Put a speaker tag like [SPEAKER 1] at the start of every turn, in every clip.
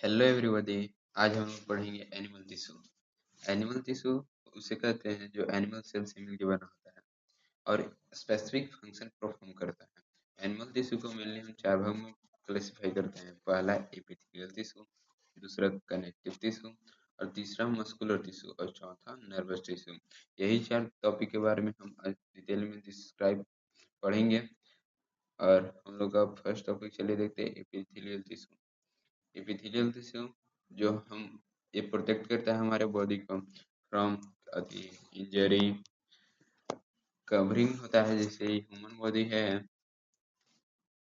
[SPEAKER 1] Hello everybody. आज हम लोग पढ़ेंगे एनिमल टिश्यू। एनिमल टिश्यू उसे कहते हैं जो एनिमल सेल से मिलकर बना होता है और स्पेसिफिक फंक्शन परफॉर्म करता है। एनिमल टिश्यू को मेनली हम चार भाग में क्लासिफाई करते हैं। पहला एपिथेलियल टिश्यू, दूसरा कनेक्टिव टिश्यू और तीसरा मस्कुलर टिश्यू और चौथा नर्वस टिश्यू। यही चार टॉपिक के बारे में हम आज डिटेल में डिस्क्राइब पढ़ेंगे। और हम लोग का फर्स्ट टॉपिक चलिए देखते हैं एपिथेलियल टिश्यू। एपिथेलियल टिश्यू जो हम ये प्रोटेक्ट करता है हमारे बॉडी को फ्रॉम इंजरी। कवरिंग होता है जैसे ह्यूमन बॉडी है,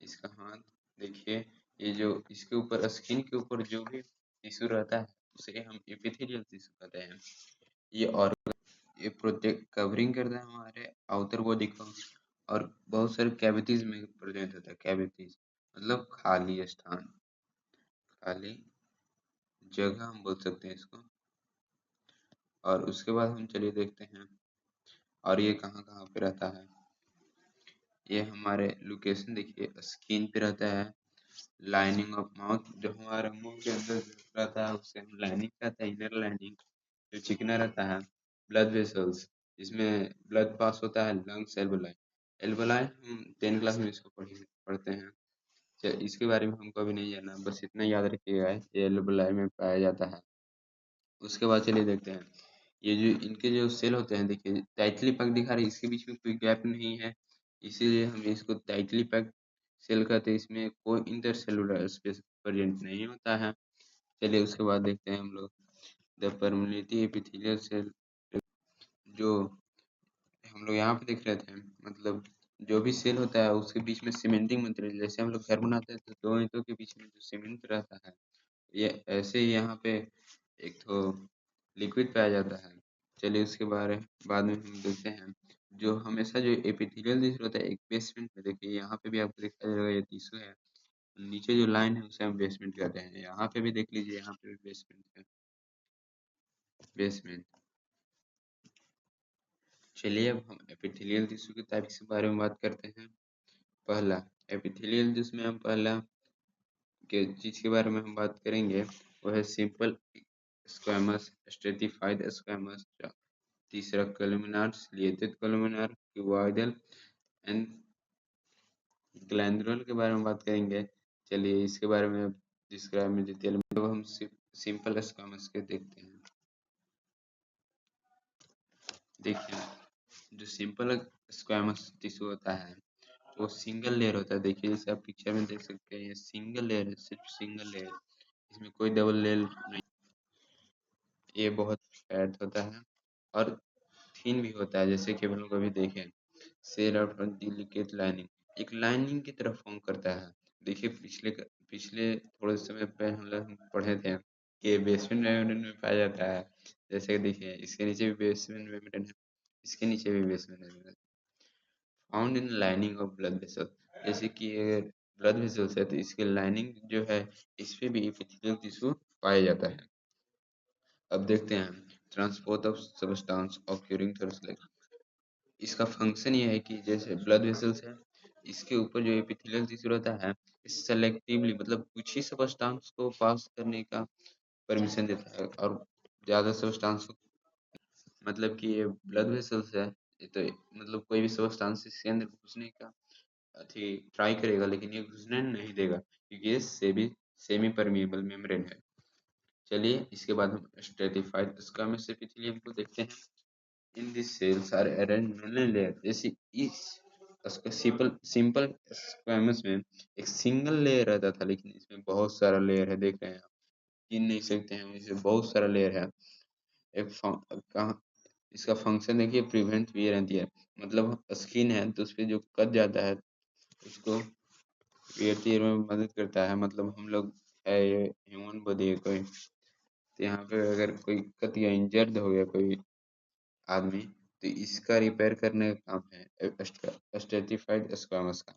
[SPEAKER 1] इसका हाथ देखिए, ये जो इसके ऊपर स्किन के ऊपर जो भी टिश्यू रहता है उसे हम एपिथेलियल टिश्यू कहते हैं। ये और ये प्रोटेक्ट कवरिंग करता है हमारे आउटर बॉडी को और बहुत सारे कैविटीज में प्रेजेंट होता है। कैविटीज मतलब खाली स्थान, खाली जगह हम बोल सकते हैं इसको। और उसके बाद हम चलिए देखते हैं और ये कहाँ कहाँ पे रहता है। ये हमारे लोकेशन देखिए, स्किन पे रहता है। लाइनिंग ऑफ माउथ, जो हमारे मुंह के अंदर रहता है उसे हम लाइनिंग कहते हैं, इनर लाइनिंग जो चिकना रहता है। ब्लड वेसल्स, इसमें ब्लड पास होता है। Lungs, alveoli. एल्वोलाई हम 10 क्लास में इसको पढ़ते हैं। इसके बारे में हमको अभी नहीं जानना, बस इतना याद रखिएगा ये एल्वोलाई में पाया जाता है। उसके बाद चलिए देखते हैं ये जो इनके जो सेल होते हैं, देखिए टाइटली पैक दिखा रहे हैं, इसके बीच में कोई गैप नहीं है, इसीलिए हम इसको टाइटली पैक सेल कहते हैं। इसमें कोई इंटरसेलुलर स्पेस प्रेजेंट नहीं होता है। चलिए उसके बाद देखते हैं हम लोग द परमेबिलिटी एपिथेलियल सेल। जो हम लोग यहाँ पे देख रहे थे, मतलब जो भी सेल होता है उसके बीच में सीमेंटिंग मटेरियल, जैसे हम लोग घर बनाते हैं तो दो ईंटों के बीच में जो सीमेंट रहता है, ये ऐसे ही यहाँ पे एक तो लिक्विड पाया जाता है। चलिए उसके बारे बाद में हम देखते हैं जो हमेशा जो एपिथेलियल टिश्यू होता है एक बेसमेंट में, देखिए यहाँ पे भी आपको दिखाई दे रहा है ये टिश्यू है, नीचे जो लाइन है उसे हम बेसमेंट कहते हैं। यहाँ पे भी देख लीजिए, यहाँ पे भी बेसमेंट है, बेसमेंट। चलिए अब हम एपिथेलियल टिश्यू के टाइप्स के बारे में बात करते हैं। पहला एपिथेलियल, जिसमें हम पहला के चीज के बारे में हम बात करेंगे वो है सिंपल स्क्वैमस, स्ट्रेटिफाइड स्क्वैमस। तीसरा columnar, ciliated columnar, cuboidal and glandular के बारे में बात करेंगे। चलिए इसके बारे में डिस्क्राइब में डिटेल में, तो हम सिंपल स्क्वैमस के देखते हैं। देखिए जो सिंपल स्क्वैमस टिश्यू होता है वो सिंगल लेयर होता है। देखिए जैसे आप पिक्चर में देख सकते हैं, ये सिंगल लेयर है, सिर्फ सिंगल लेयर, इसमें कोई डबल लेयर नहीं। ये बहुत फैट होता है और थिन भी होता है, जैसे कि हम लोग अभी देखें सेल और डिलिकेट लाइनिंग, एक लाइनिंग की तरह फॉर्म करता है। देखिए पिछले थोड़े समय पहले हम पढ़े थे कि बेसमेंट मेम्ब्रेन में पाया जाता है। जैसे कि देखिए इसके नीचे भी बेसमेंट मेम्ब्रेन है, इसके नीचे भी बेसमेंट मेम्ब्रेन है। Found in lining of blood vessel, जैसे कि ब्लड वेसल्स है तो इसकी लाइनिंग जो है इस पे भी एपिथेलियल टिश्यू पाया जाता है। अब देखते हैं transport of substance occurring through slag. इसका फंक्शन ये है कि जैसे ब्लड वेसल्स है, इसके ऊपर जो एपिथेलियल टिश्यू रहता है सेलेक्टिवली, मतलब कुछ ही सब्सटेंस को पास करने का परमिशन देता है और ज्यादा सब्सटेंस को, मतलब कि ये ब्लड वेसल्स है ये तो मतलब कोई भी सब्सटेंस इसके अंदर घुसने का अथी ट्राई करेगा लेकिन ये घुसने नहीं देगा क्योंकि ये सेमी परमिएबल मेम्ब्रेन है। चलिए इसके बाद हम स्ट्रेटिफाइड स्क्वैमस एपिथेलियम को देखते हैं। In this cells are arranged mainly layer, जैसे इस सिंपल स्क्वैमस में एक सिंगल लेयर रहता था, लेकिन इसमें बहुत सारा लेयर है, देख रहे हैं आप, गिन नहीं सकते हैं, इसमें बहुत सारा लेयर है। एक कहाँ इसका फंक्शन देखिए, प्रिवेंट वियर एंड टियर, मतलब स्किन है तो उस पे जो कट जाता है उसको वियर टियर में मदद करता है। मतलब हम लोग है, ये ह्यूमन बॉडी है कोई, तो यहाँ पे अगर कोई कट या इंजर्ड हो गया कोई आदमी तो इसका रिपेयर करने का काम है स्ट्रेटिफाइड स्क्वैमस का।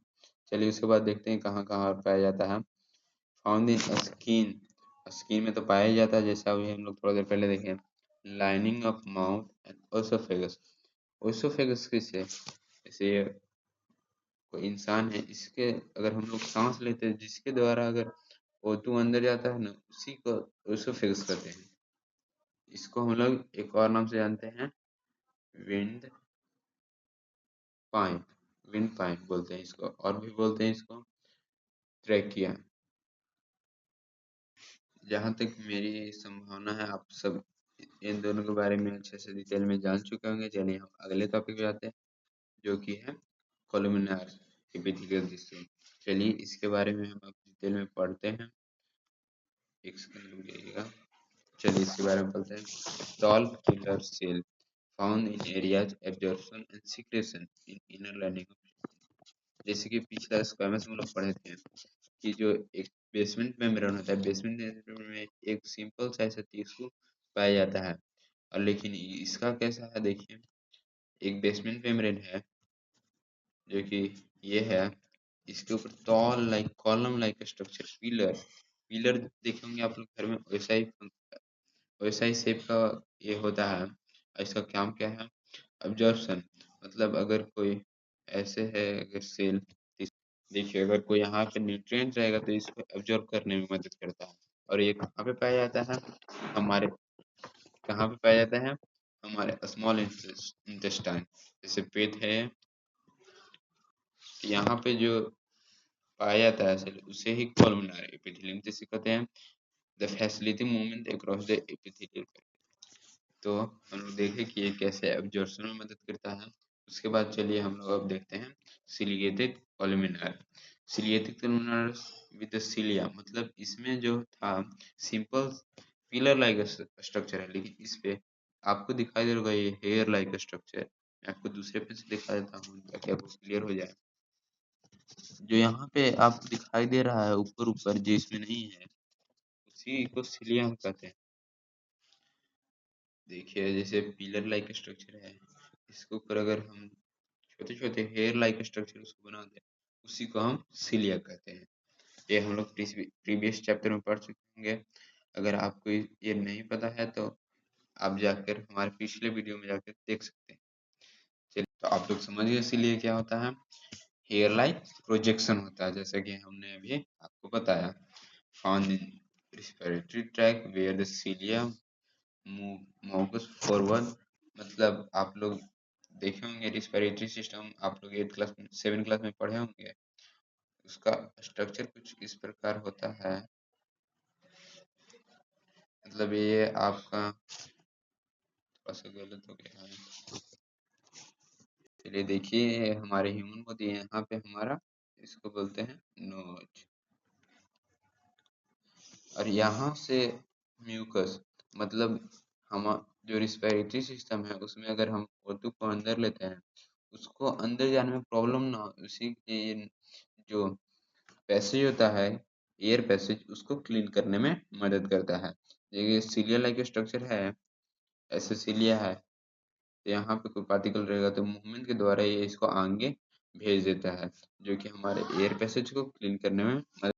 [SPEAKER 1] चलिए उसके बाद देखते हैं कहाँ कहाँ पाया जाता है। फाउंड इन स्किन, स्किन में तो पाया ही जाता है, जैसा अभी हम लोग थोड़ा देर पहले देखे। Lining of mouth and oesophagus, oesophagus किससे, जैसे कोई इंसान है इसके अगर हम लोग सांस लेते हैं जिसके द्वारा अगर O2 अंदर जाता है ना, उसी को उसको फिक्स करते हैं। इसको हम लोग एक और नाम से जानते हैं, विंड पाइप। विंड पाइप बोलते हैं इसको, और भी बोलते हैं इसको ट्रैकिया। जहाँ तक मेरी संभावना है, आप सब इन दोनों के बारे में अच्छे से डिटेल में जान चुके होंगे। चलिए हम अगले टॉपिक पे जाते हैं, जो कि है कोलुमिनार एपिथेलियल टिश्यू। चलिए इसके बारे में हम अब डिटेल में पढ़ते हैं। एक सेकंड रुकिएगा। चलिए इसके बारे में पढ़ते हैं। Tall killer cell found in areas absorption and secretion in inner lining. जैसे कि पिछला स्क्वामस हम लोग पढ़े थे कि जो एक बेसमेंट मेम्ब्रेन होता है, बेसमेंट मेम्ब्रेन में एक सिंपल सा ऐसा टिश्यू पाया जाता है। और लेकिन इसका कैसा है, देखिए एक बेसमेंट मेम्ब्रेन है जो कि ये है, इसके ऊपर tall like column like structure, pillar pillar देखे होंगे आप लोग घर में, वैसा ही शेप का ये होता है। और इसका काम क्या है, अब्जॉर्प्शन, मतलब अगर कोई ऐसे है, अगर सेल, देखिए अगर कोई यहाँ पे न्यूट्रिएंट रहेगा तो इसको एब्जॉर्ब करने में मदद करता है। और ये कहाँ पे पाया जाता है, हमारे कहाँ पे पाया जाता है, हमारे स्मॉल इंटेस्टाइन, जैसे पेट है, यहाँ पे जो पाया जाता है सेल, उसे ही कोलुमिनार एपिथेलियम जैसे कहते हैं। The facility movement across the epithelial. तो हम लोग देखें कि ये कैसे एब्जॉर्प्शन में मदद करता है। उसके बाद चलिए हम लोग अब देखते हैं सिलिएटेड कोलुमिनार। सिलिएटेड कोलुमिनार विद सिलिया, मतलब इसमें जो था सिंपल पिलर लाइक स्ट्रक्चर है, लेकिन इस पे आपको दिखाई दे होगा ये हेयर लाइक स्ट्रक्चर। मैं आपको दूसरे पे से दिखा देता हूँ ताकि आपको क्लियर हो जाए। जो यहाँ पे आपको दिखाई दे रहा है ऊपर ऊपर, जो इसमें नहीं है, उसी को सिलिया हम कहते हैं। देखिए जैसे पिलर लाइक स्ट्रक्चर है, इसके ऊपर अगर हम छोटे छोटे हेयर लाइक स्ट्रक्चर उसको बना दें, उसी को हम सिलिया कहते हैं। ये हम लोग प्रीवियस चैप्टर में पढ़ चुके होंगे। अगर आपको ये नहीं पता है तो आप जाकर हमारे पिछले वीडियो में जाकर देख सकते हैं। चलिए तो आप लोग समझ गए सिलिया क्या होता है। हेयर लाइक प्रोजेक्शन होता है, जैसा कि हमने अभी आपको बताया। Found in respiratory tract where the cilia moves forward, मतलब आप लोग देखे होंगे रिस्पिरेटरी सिस्टम, आप लोग 8 क्लास में 7 क्लास में पढ़े होंगे। उसका स्ट्रक्चर कुछ इस प्रकार होता है, मतलब ये आपका थोड़ा सा गलत हो गया है। चलिए देखिए हमारे ह्यूमन बॉडी है, यहाँ पे हमारा इसको बोलते हैं नोज, और यहाँ से म्यूकस, मतलब हम जो रिस्पिरेटरी सिस्टम है उसमें अगर हम O2 को अंदर लेते हैं, उसको अंदर जाने में प्रॉब्लम ना हो, उसी के जो पैसेज होता है, एयर पैसेज, उसको क्लीन करने में मदद करता है। ये सीलिया लाइक स्ट्रक्चर है, ऐसे सीलिया है, तो यहाँ पे कोई पार्टिकल रहेगा तो मूवमेंट के द्वारा ये इसको आगे भेज देता है, जो कि हमारे एयर पैसेज को क्लीन करने में मदद